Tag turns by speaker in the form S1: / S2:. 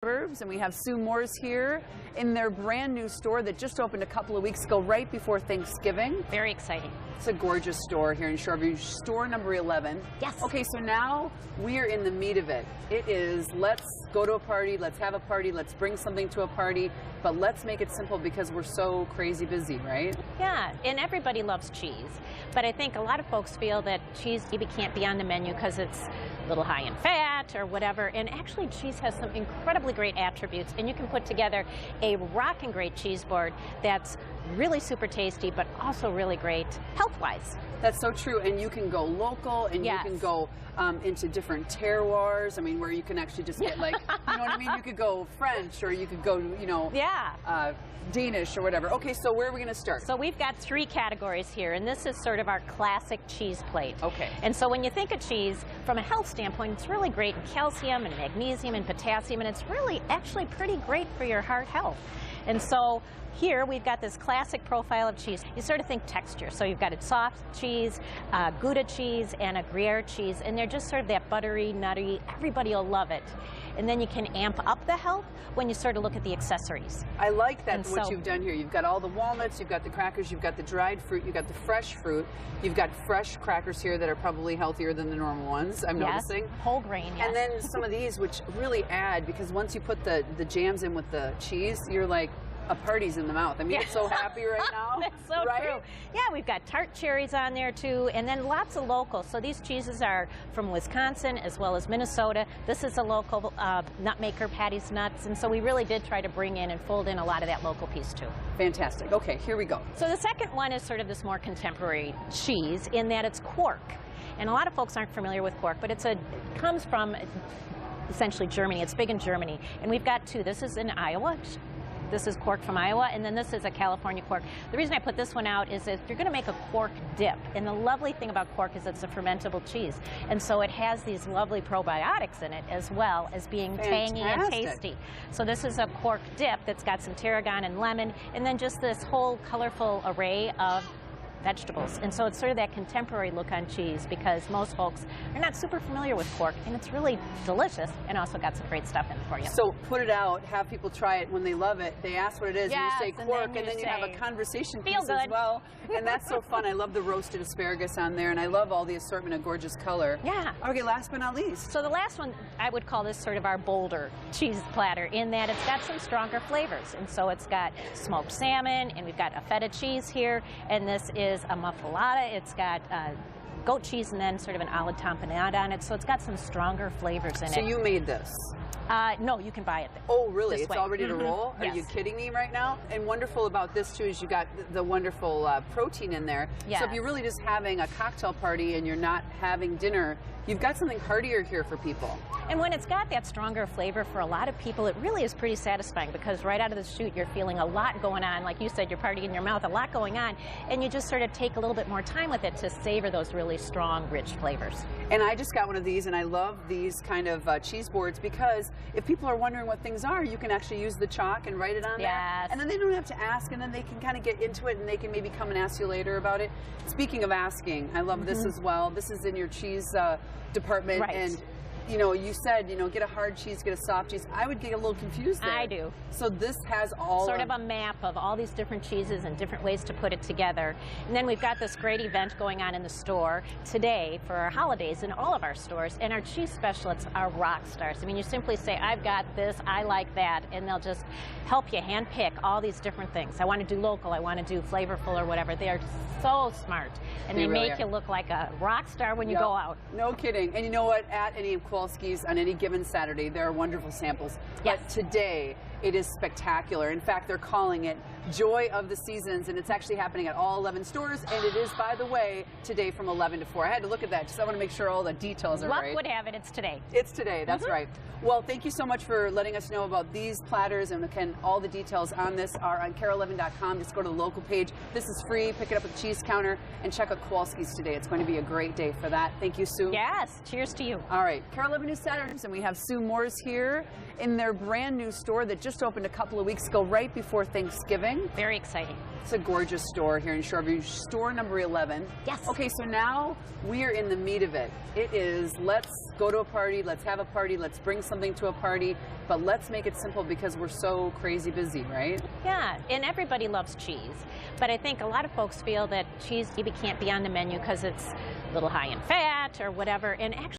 S1: Suburbs, and we have Sue Moore's here in their brand new store that just opened a couple of weeks ago, right before Thanksgiving.
S2: Very exciting.
S1: It's a gorgeous store here in Shoreview, store number 11.
S2: Yes.
S1: Okay, so now we are in the meat of it. It is, let's go to a party, let's have a party, let's bring something to a party, but let's make it simple because we're so crazy busy, right?
S2: Yeah, and everybody loves cheese. But I think a lot of folks feel that cheese maybe can't be on the menu because it's a little high in fat or whatever. And actually, cheese has some incredibly great attributes. And you can put together a rockin' great cheese board that's really super tasty, but also really great health-wise.
S1: That's so true, and you can go local, and
S2: Yes.
S1: you can go into different terroirs. I mean, where you can actually just get like, you know what I mean? You could go French, or you could go, you know,
S2: Yeah.
S1: Danish or whatever. Okay, so where are we going to start?
S2: So we've got 3 categories here, and this is sort of our classic cheese plate.
S1: Okay.
S2: And so when you think of cheese, from a health standpoint, it's really great in calcium and magnesium and potassium, and it's really actually pretty great for your heart health. And so here we've got this classic profile of cheese. You sort of think texture. So you've got a soft cheese, Gouda cheese, and a Gruyere cheese, and they're just sort of that buttery, nutty, everybody will love it. And then you can amp up the health when you sort of look at the accessories.
S1: I like that,
S2: And
S1: what
S2: so-
S1: you've done here. You've got all the walnuts, you've got the crackers, you've got the dried fruit, you've got the fresh fruit, you've got fresh crackers here that are probably healthier than the normal ones, I'm
S2: Yes,
S1: noticing.
S2: whole grain, yes.
S1: And then some of these, which really add, because once you put the jams in with the cheese, you're like, a party's in the mouth. I mean,
S2: Yeah.
S1: it's so happy right now.
S2: That's so
S1: right?
S2: true. Yeah, we've got tart cherries on there too, and then lots of local. So these cheeses are from Wisconsin as well as Minnesota. This is a local nut maker, Patty's Nuts, and so we really did try to bring in and fold in a lot of that local piece too.
S1: Fantastic. Okay, here we go.
S2: So the second one is sort of this more contemporary cheese in that it's quark. And a lot of folks aren't familiar with quark, but it comes from essentially Germany. It's big in Germany. And we've got 2. This is in Iowa. This is quark from Iowa, and then this is a California quark. The reason I put this one out is if you're going to make a quark dip, and the lovely thing about quark is it's a fermentable cheese, and so it has these lovely probiotics in it as well as being tangy and tasty. So this is a quark dip that's got some tarragon and lemon, and then just this whole colorful array of vegetables. And so it's sort of that contemporary look on cheese because most folks are not super familiar with quark, and it's really delicious and also got some great stuff in it for you.
S1: So put it out, have people try it. When they love it, they ask what it is,
S2: Yes,
S1: and you say
S2: and
S1: quark,
S2: then
S1: and
S2: you
S1: then you have a
S2: say,
S1: conversation
S2: "Feel
S1: piece as
S2: good."
S1: well. And that's so fun. I love the roasted asparagus on there, and I love all the assortment of gorgeous color.
S2: Yeah.
S1: Okay, last but not least.
S2: So the last one, I would call this sort of our bolder cheese platter in that it's got some stronger flavors. And so it's got smoked salmon, and we've got a feta cheese here, and this is a muffalata. It's got goat cheese and then sort of an olive tamponade on it. So it's got some stronger flavors in it.
S1: So you made this?
S2: No, you can buy it.
S1: Oh, really?
S2: This
S1: It's
S2: way.
S1: all ready to roll? Are
S2: Yes.
S1: you kidding me right now? And wonderful about this, too, is you got the wonderful protein in there.
S2: Yes.
S1: So if you're really just having a cocktail party and you're not having dinner, you've got something heartier here for people.
S2: And when it's got that stronger flavor for a lot of people, it really is pretty satisfying because right out of the chute, you're feeling a lot going on. Like you said, you're partying in your mouth, a lot going on, and you just sort of take a little bit more time with it to savor those really strong, rich flavors.
S1: And I just got one of these, and I love these kind of cheese boards because if people are wondering what things are, you can actually use the chalk and write it on there.
S2: Yes.
S1: And then they don't have to ask, and then they can kind of get into it, and they can maybe come and ask you later about it. Speaking of asking, I love this as well. This is in your cheese department.
S2: Right.
S1: And you know, you said, you know, get a hard cheese, get a soft cheese. I would get a little confused there.
S2: I do.
S1: So this has all
S2: Sort of a map of all these different cheeses and different ways to put it together. And then we've got this great event going on in the store today for our holidays in all of our stores. And our cheese specialists are rock stars. I mean, you simply say, I've got this, I like that, and they'll just help you handpick all these different things. I want to do local, I want to do flavorful or whatever. They are so smart. And they
S1: really
S2: make
S1: are.
S2: you look like a rock star when you
S1: Yep.
S2: go out.
S1: No kidding. And you know what? At any of Kowalski's on any given Saturday, there are wonderful samples.
S2: Yes.
S1: But today, it is spectacular. In fact, they're calling it Joy of the Seasons, and it's actually happening at all 11 stores. And it is, by the way, today from 11 to 4. I had to look at that just I want to make sure all the details are
S2: Luck
S1: right.
S2: would have it, it's today.
S1: It's today, that's right. Well, thank you so much for letting us know about these platters, and again, all the details on this are on KARE11.com. Just go to the local page. This is free. Pick it up at the cheese counter and check out Kowalski's today. It's going to be a great day for that. Thank you, Sue.
S2: Yes, cheers to you.
S1: All right, KARE 11 News Saturdays, and we have Sue Moore's here in their brand new store that just opened a couple of weeks ago, right before Thanksgiving.
S2: Very exciting.
S1: It's a gorgeous store here in Shoreview, store number 11.
S2: Yes.
S1: Okay, so now we are in the meat of it. It is, let's go to a party, let's have a party, let's bring something to a party, but let's make it simple because we're so crazy busy, right?
S2: Yeah, and everybody loves cheese. But I think a lot of folks feel that cheese maybe can't be on the menu because it's a little high in fat or whatever. And actually,